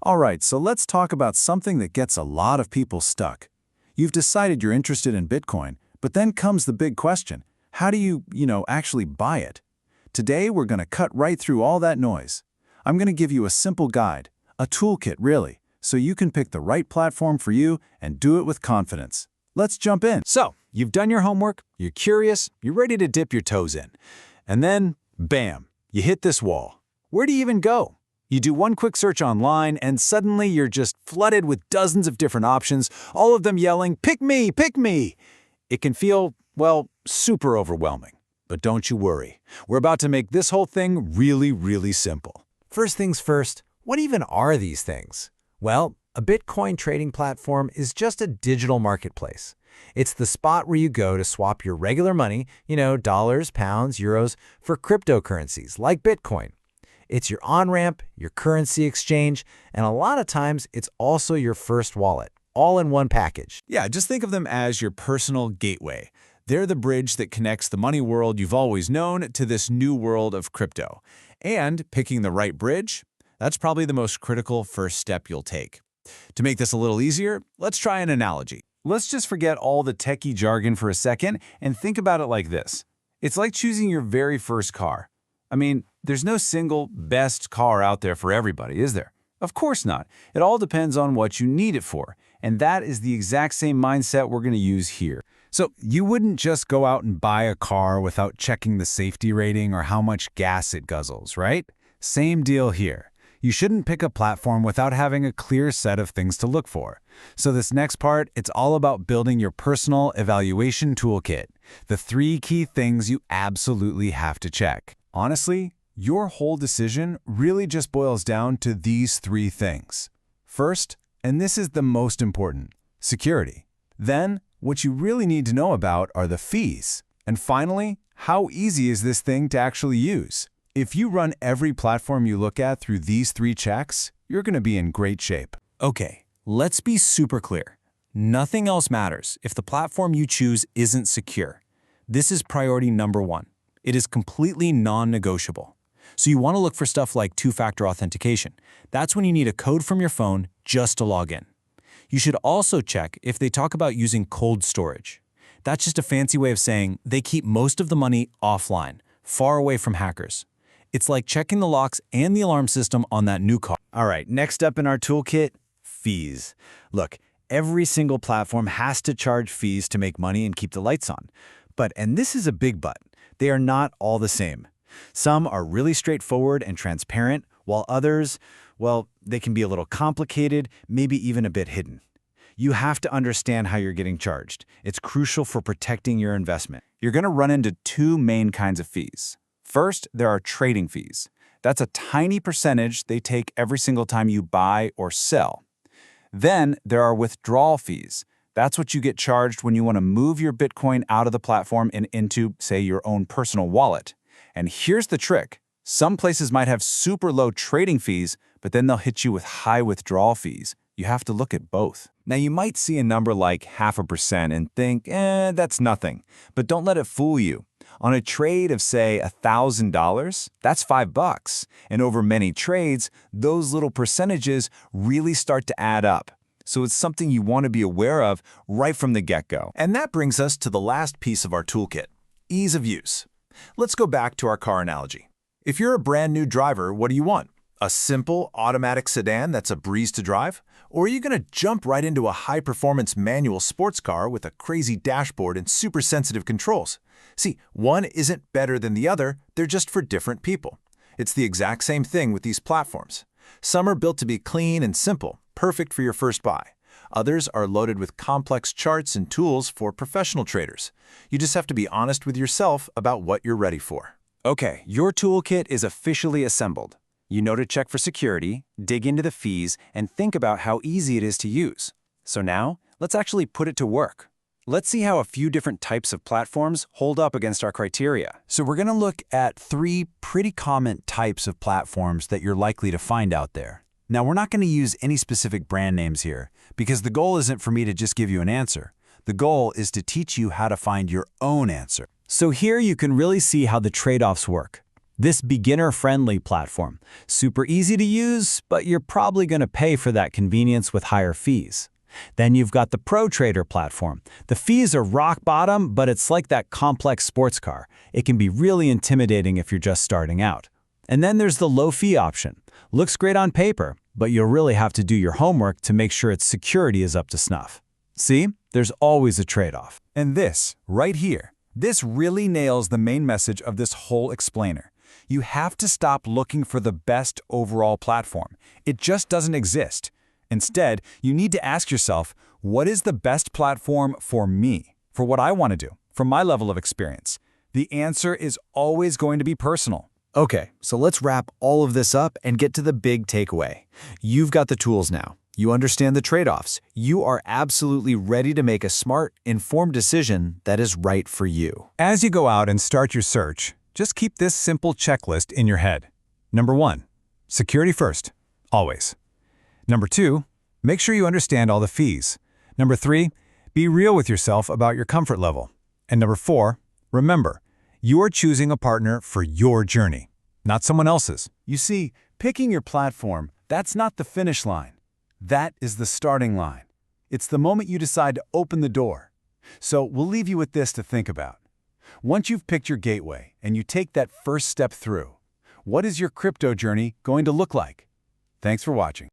All right, so let's talk about something that gets a lot of people stuck. You've decided you're interested in Bitcoin, but then comes the big question. How do you actually buy it? Today, we're going to cut right through all that noise. I'm going to give you a simple guide, a toolkit really, so you can pick the right platform for you and do it with confidence. Let's jump in. So, you've done your homework, you're curious, you're ready to dip your toes in. And then, bam, you hit this wall. Where do you even go? You do one quick search online, and suddenly you're just flooded with dozens of different options, all of them yelling, "Pick me, pick me!" It can feel, well, super overwhelming. But don't you worry. We're about to make this whole thing really, really simple. First things first, what even are these things? Well, a Bitcoin trading platform is just a digital marketplace. It's the spot where you go to swap your regular money, dollars, pounds, euros, for cryptocurrencies like Bitcoin. It's your on-ramp, your currency exchange, and a lot of times it's also your first wallet, all in one package. Yeah, just think of them as your personal gateway. They're the bridge that connects the money world you've always known to this new world of crypto. And picking the right bridge, that's probably the most critical first step you'll take. To make this a little easier, let's try an analogy. Let's just forget all the techie jargon for a second and think about it like this. It's like choosing your very first car. I mean, there's no single best car out there for everybody, is there? Of course not. It all depends on what you need it for. And that is the exact same mindset we're going to use here. So you wouldn't just go out and buy a car without checking the safety rating or how much gas it guzzles, right? Same deal here. You shouldn't pick a platform without having a clear set of things to look for. So this next part, it's all about building your personal evaluation toolkit. The 3 key things you absolutely have to check. Honestly, your whole decision really just boils down to these 3 things. First, and this is the most important, security. Then, what you really need to know about are the fees. And finally, how easy is this thing to actually use? If you run every platform you look at through these 3 checks, you're going to be in great shape. Okay, let's be super clear. Nothing else matters if the platform you choose isn't secure. This is priority number 1. It is completely non-negotiable. So you want to look for stuff like 2-factor authentication. That's when you need a code from your phone just to log in. You should also check if they talk about using cold storage. That's just a fancy way of saying they keep most of the money offline, far away from hackers. It's like checking the locks and the alarm system on that new car. All right, next up in our toolkit, fees. Look, every single platform has to charge fees to make money and keep the lights on. And this is a big but, they are not all the same. Some are really straightforward and transparent, while others, well, they can be a little complicated, maybe even a bit hidden. You have to understand how you're getting charged. It's crucial for protecting your investment. You're going to run into 2 main kinds of fees. First, there are trading fees. That's a tiny percentage they take every single time you buy or sell. Then there are withdrawal fees. That's what you get charged when you want to move your Bitcoin out of the platform and into, say, your own personal wallet. And here's the trick. Some places might have super low trading fees, but then they'll hit you with high withdrawal fees. You have to look at both. Now, you might see a number like 0.5% and think, that's nothing. But don't let it fool you. On a trade of, say, $1,000, that's $5. And over many trades, those little percentages really start to add up. So it's something you want to be aware of right from the get-go. And that brings us to the last piece of our toolkit, ease of use. Let's go back to our car analogy. If you're a brand new driver, what do you want? A simple automatic sedan that's a breeze to drive? Or are you going to jump right into a high-performance manual sports car with a crazy dashboard and super sensitive controls? See, one isn't better than the other, they're just for different people. It's the exact same thing with these platforms. Some are built to be clean and simple, perfect for your first buy. Others are loaded with complex charts and tools for professional traders. You just have to be honest with yourself about what you're ready for. Okay, your toolkit is officially assembled. You know to check for security, dig into the fees, and think about how easy it is to use. So now, let's actually put it to work. Let's see how a few different types of platforms hold up against our criteria. So we're going to look at 3 pretty common types of platforms that you're likely to find out there. Now, we're not going to use any specific brand names here, because the goal isn't for me to just give you an answer. The goal is to teach you how to find your own answer. So here you can really see how the trade-offs work. This beginner-friendly platform. Super easy to use, but you're probably going to pay for that convenience with higher fees. Then you've got the Pro Trader platform. The fees are rock bottom, but it's like that complex sports car. It can be really intimidating if you're just starting out. And then there's the low-fee option. Looks great on paper, but you'll really have to do your homework to make sure its security is up to snuff. See? There's always a trade-off. And this, right here, this really nails the main message of this whole explainer. You have to stop looking for the best overall platform. It just doesn't exist. Instead, you need to ask yourself, what is the best platform for me, for what I want to do, for my level of experience? The answer is always going to be personal. Okay, so let's wrap all of this up and get to the big takeaway. You've got the tools now. You understand the trade-offs. You are absolutely ready to make a smart, informed decision that is right for you. As you go out and start your search, just keep this simple checklist in your head. Number 1, security first, always. Number 2, make sure you understand all the fees. Number 3, be real with yourself about your comfort level. And number 4, remember, you are choosing a partner for your journey, not someone else's. You see, picking your platform, that's not the finish line. That is the starting line. It's the moment you decide to open the door. So we'll leave you with this to think about. Once you've picked your gateway and you take that first step through, what is your crypto journey going to look like? Thanks for watching.